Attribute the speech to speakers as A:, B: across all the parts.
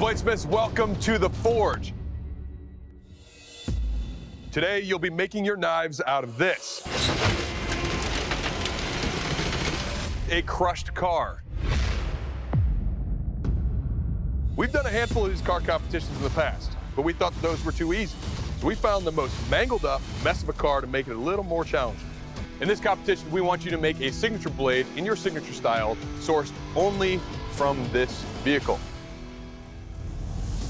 A: Bladesmiths, welcome to the Forge. Today, you'll be making your knives out of this. A crushed car. We've done a handful of these car competitions in the past, but we thought that those were too easy. So we found the most mangled up mess of a car to make it a little more challenging. In this competition, we want you to make a signature blade in your signature style, sourced only from this vehicle.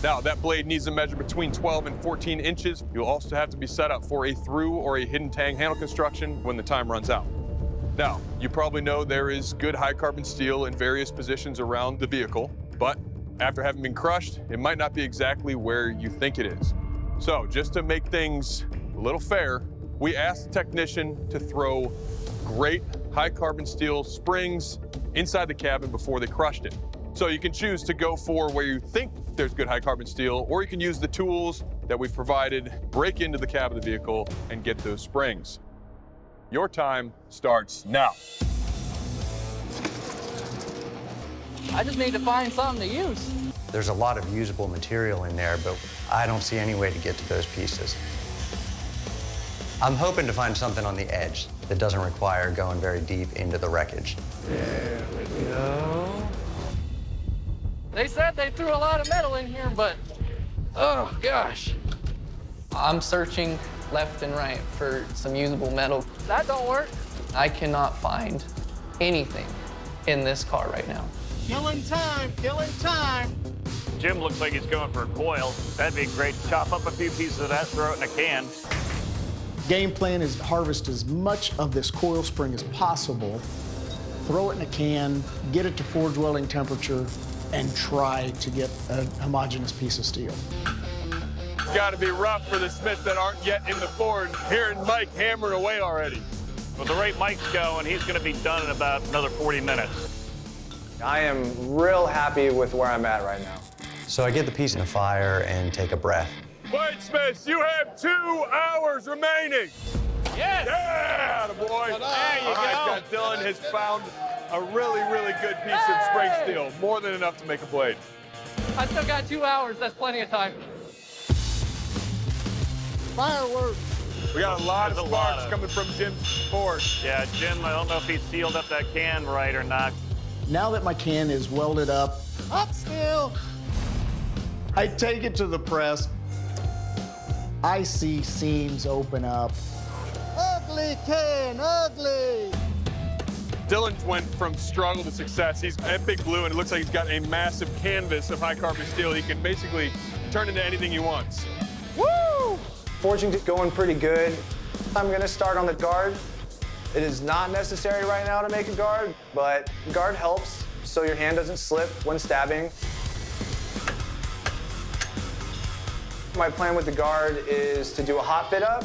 A: Now, that blade needs to measure between 12 and 14 inches. You'll also have to be set up for a through or a hidden tang handle construction when the time runs out. Now, you probably know there is good high carbon steel in various positions around the vehicle, but after having been crushed, it might not be exactly where you think it is. So just to make things a little fair, we asked the technician to throw great high carbon steel springs inside the cabin before they crushed it. So you can choose to go for where you think there's good high carbon steel, or you can use the tools that we've provided, break into the cab of the vehicle, and get those springs. Your time starts now.
B: I just need to find something to use.
C: There's a lot of usable material in there, but I don't see any way to get to those pieces. I'm hoping to find something on the edge that doesn't require going very deep into the wreckage.
B: There we go. They said they threw a lot of metal in here, but oh gosh. I'm searching left and right for some usable metal. That don't work. I cannot find anything in this car right now.
D: Killing time, killing time.
E: Jim looks like he's going for a coil. That'd be great. Chop up a few pieces of that, throw it in a can.
D: Game plan is harvest as much of this coil spring as possible, throw it in a can, get it to forge welding temperature, and try to get a homogeneous piece of steel.
A: It's got to be rough for the smiths that aren't yet in the Forge, hearing Mike hammer away already.
E: With the rate Mike's going, he's going to be done in about another 40 minutes.
F: I am real happy with where I'm at right now.
C: So I get the piece in the fire and take a breath.
A: Bladesmiths, you have 2 hours remaining.
B: Yes!
A: Yeah, boy. There you
E: go.
A: All right, Dylan has found a really, really good piece of spring steel. More than enough to make a blade.
B: I still got 2 hours. That's plenty of time.
D: Fireworks.
A: We got a lot of sparks coming from Jim's Forge.
E: Yeah, Jim, I don't know if he sealed up that can right or not.
D: Now that my can is welded up still, I take it to the press. I see seams open up. Ugly can, ugly.
A: Dylan went from struggle to success. He's at Big Blue, and it looks like he's got a massive canvas of high carbon steel. He can basically turn into anything he wants.
F: Woo! Forging's going pretty good. I'm gonna start on the guard. It is not necessary right now to make a guard, but guard helps so your hand doesn't slip when stabbing. My plan with the guard is to do a hot fit up.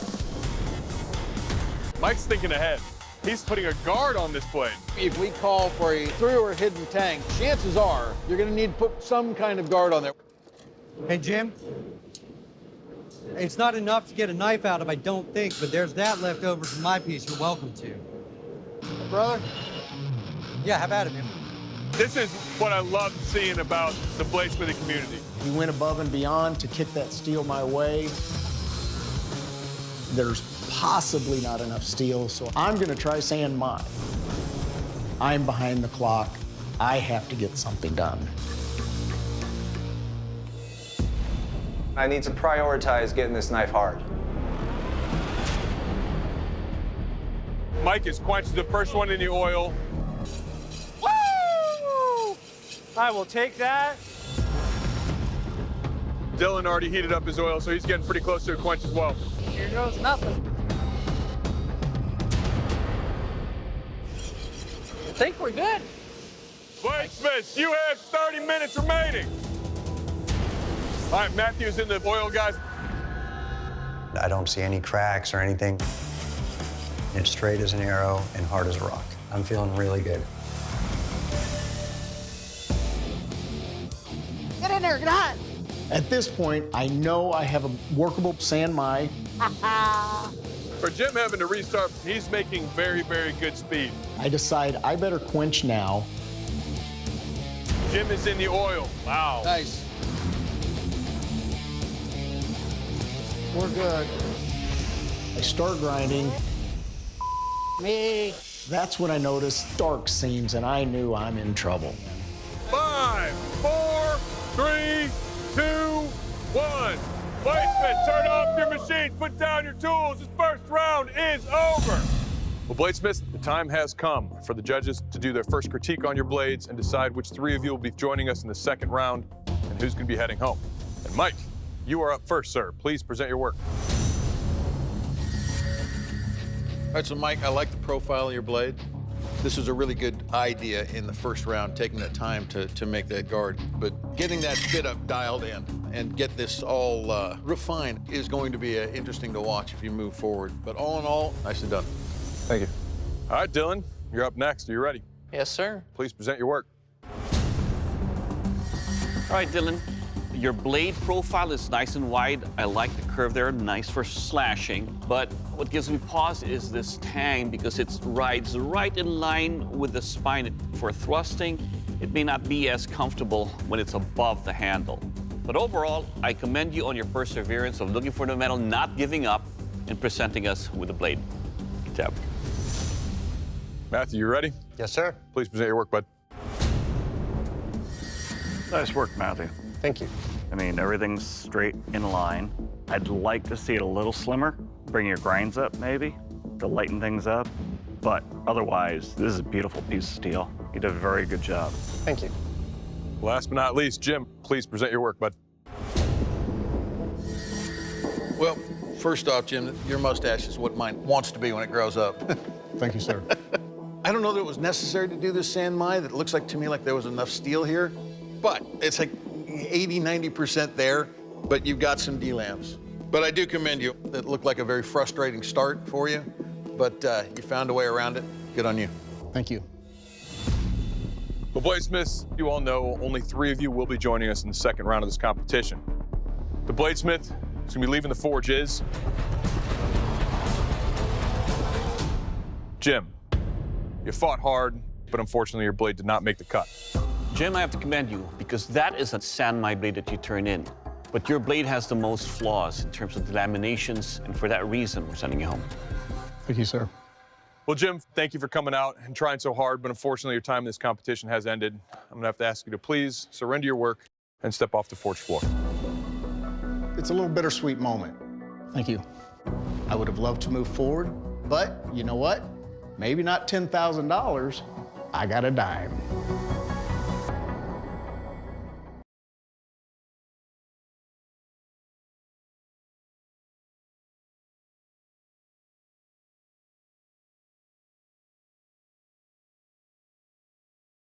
A: Mike's thinking ahead. He's putting a guard on this blade.
G: If we call for a through or hidden tang, chances are you're going to need to put some kind of guard on there.
H: Hey, Jim, it's not enough to get a knife out of, I don't think, but there's that left over from my piece you're welcome to.
G: Brother?
H: Yeah, have at it, man.
A: This is what I love seeing about the bladesmithing community.
D: He went above and beyond to kick that steel my way. There's possibly not enough steel, so I'm gonna try sand mine. I'm behind the clock. I have to get something done.
F: I need to prioritize getting this knife hard.
A: Mike is quenching the first one in the oil.
E: Woo! I will take that.
A: Dylan already heated up his oil, so he's getting pretty close to a quench as well.
B: Here goes nothing. I think we're good.
A: Bladesmiths, you have 30 minutes remaining. All right, Matthew's in the oil, guys.
C: I don't see any cracks or anything. It's straight as an arrow and hard as a rock. I'm feeling really good.
D: Get in there, get hot. At this point, I know I have a workable sand mine.
A: For Jim having to restart, he's making very, very good speed.
D: I decide I better quench now.
A: Jim is in the oil.
E: Wow.
G: Nice.
D: we're good. I start grinding. Me. That's when I noticed dark seams, and I knew I'm in trouble.
A: 5, 4, 3, 2, 1. Bladesmiths, turn off your machines, put down your tools. This first round is over. Well, Bladesmiths, the time has come for the judges to do their first critique on your blades and decide which 3 of you will be joining us in the second round and who's going to be heading home. And Mike, you are up first, sir. Please present your work.
G: All right, so Mike, I like the profile of your blade. This is a really good idea in the first round, taking that time to make that guard. But getting that fit up dialed in and get this all refined is going to be interesting to watch if you move forward. But all in all, nicely done.
A: Thank you. All right, Dylan, you're up next. Are you ready?
B: Yes, sir.
A: Please present your work.
I: All right, Dylan, your blade profile is nice and wide. I like the curve there, nice for slashing. But what gives me pause is this tang because it rides right in line with the spine. For thrusting, it may not be as comfortable when it's above the handle. But overall, I commend you on your perseverance of looking for the metal, not giving up, and presenting us with a blade. Good job.
A: Matthew, you ready?
C: Yes, sir.
A: Please present your work, bud.
E: Nice work, Matthew.
C: Thank you.
E: I mean, everything's straight in line. I'd like to see it a little slimmer. Bring your grinds up, maybe, to lighten things up. But otherwise, this is a beautiful piece of steel. You did a very good job.
C: Thank you.
A: Last but not least, Jim, please present your work, bud.
G: Well, first off, Jim, your mustache is what mine wants to be when it grows up.
D: Thank you, sir.
G: I don't know that it was necessary to do this sand mine. It looks like to me like there was enough steel here, but it's like 80, 90% there, but you've got some D-lamps. But I do commend you. It looked like a very frustrating start for you, but you found a way around it. Good on you.
D: Thank you.
A: Well, Bladesmiths, you all know only 3 of you will be joining us in the second round of this competition. The Bladesmith who's going to be leaving the forge is Jim. You fought hard, but unfortunately your blade did not make the cut.
I: Jim, I have to commend you because that is a sand my blade that you turn in. But your blade has the most flaws in terms of the laminations, and for that reason, we're sending you home.
D: Thank you, sir.
A: Well, Jim, thank you for coming out and trying so hard, but unfortunately your time in this competition has ended. I'm gonna have to ask you to please surrender your work and step off the forge floor.
D: It's a little bittersweet moment. Thank you. I would have loved to move forward, but you know what? Maybe not $10,000. I got a dime.